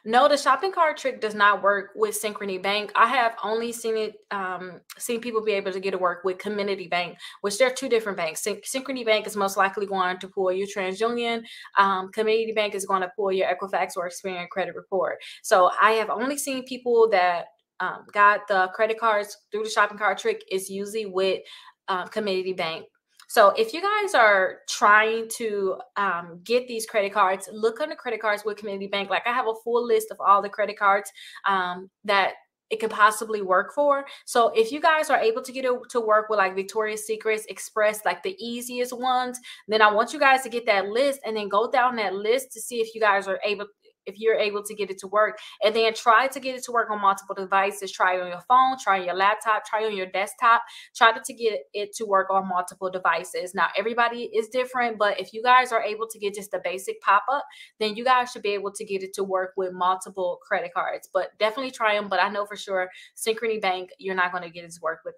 No, the shopping cart trick does not work with Synchrony Bank. I have only seen it, seen people be able to get it work with Community Bank, which they're two different banks. Synchrony Bank is most likely going to pull your TransUnion. Community Bank is going to pull your Equifax or Experian credit report. So I have only seen people that got the credit cards through the shopping cart trick is usually with Community Bank. So if you guys are trying to get these credit cards, look on the credit cards with Community Bank. Like I have a full list of all the credit cards that it could possibly work for. So if you guys are able to get it to work with like Victoria's Secrets, Express, like the easiest ones, then I want you guys to get that list and then go down that list to see if you guys are able, if you're able to get it to work, and then try to get it to work on multiple devices. Try it on your phone, try on your laptop, try on your desktop, try to get it to work on multiple devices. Now everybody is different, but if you guys are able to get just the basic pop-up, then you guys should be able to get it to work with multiple credit cards. But definitely try them. But I know for sure Synchrony Bank, you're not going to get it to work with them.